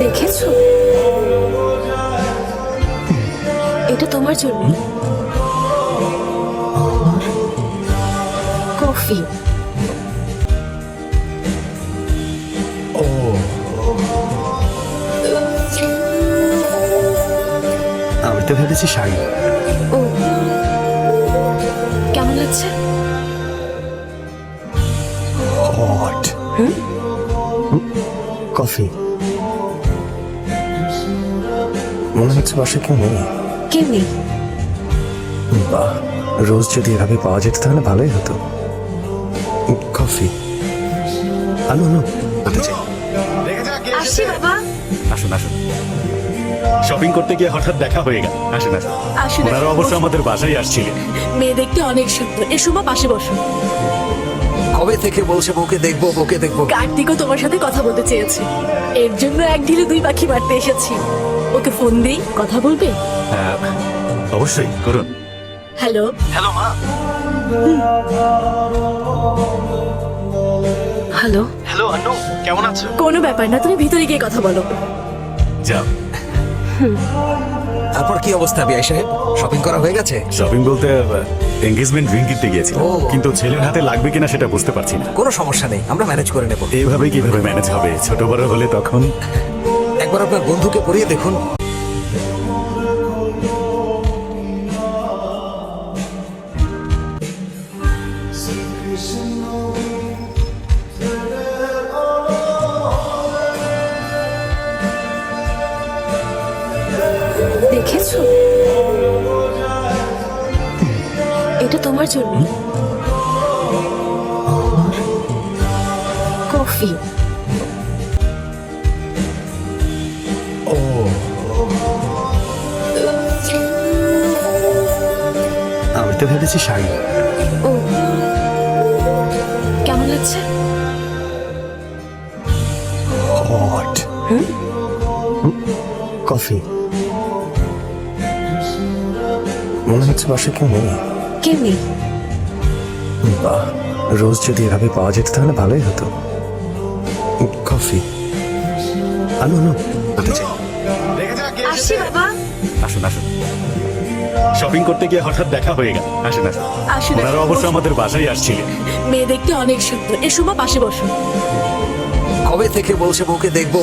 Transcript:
দেখেছো, এটা তোমার জন্য কফি। ও আমি তো ভেবেছি শাড়ি। ও, কেমন লাগছে? Hot coffee. মনে হচ্ছে বাসায় কেউ নেই। কেউ নেই? বাহ, রোজ যদি এভাবে পাওয়া যেত তাহলে ভালোই হতো। কফি আনো আনো। আসছি বাবা। আসুন আসুন। শপিং করতে গিয়ে হঠাৎ দেখা হয়ে গেল। আসুন আসুন। আসুন, ওনারা অবশ্য আমাদের বাসায় আসছিলেন। মেয়ে দেখতে অনেক সুন্দর। এসো মা, পাশে বসো। কবে থেকে বলছে বউকে দেখবো বউকে দেখবো। কার্তিকও তোমার সাথে কথা বলতে চেয়েছে, এর জন্য এক ঢিলে দুই পাখি মারতে এসেছি। ওকে ফোন দেই, কথা বলবে? হ্যাঁ, অবশ্যই করুন। হ্যালো। হ্যালো মা। হ্যালো। হ্যালো আন্নু, কেমন আছো? কোনো ব্যাপার না, তুমি ভিতরে গিয়ে কথা বলো। যাও। তারপর কি অবস্থা বিআই সাহেব, শপিং করা হয়ে গেছে? শপিং বলতে এঙ্গেজমেন্ট রিং কিনতে গিয়েছি, ও। কিন্তু ছেলের হাতে লাগবে কিনা সেটা বুঝতে পারছি না। কোনো সমস্যা নেই, আমরা ম্যানেজ করে নেব। এইভাবে কিভাবে ম্যানেজ হবে? ছোট বড় হলে তখন। একবার আপনার বন্ধুকে পরিয়ে দেখুন। দেখেছো, এটা তোমার জন্য কফি। ও আমি তো ভেবেছি শাড়ি। ও, কেমন লাগছে? Hot coffee. মনে হচ্ছে বাসায় কেউ নেই। কেউ নেই? বাহ, রোজ যদি এভাবে পাওয়া যেত তাহলে ভালোই হতো। কফি আনো আনো। আসছি বাবা। আসুন আসুন। শপিং করতে গিয়ে হঠাৎ দেখা হয়ে গেল। আসুন আসুন। আসুন, ওনারা অবশ্য আমাদের বাসায় আসছিলেন। মেয়ে দেখতে অনেক সুন্দর। এসো মা, পাশে বসো। কবে থেকে বলছে বউকে দেখবো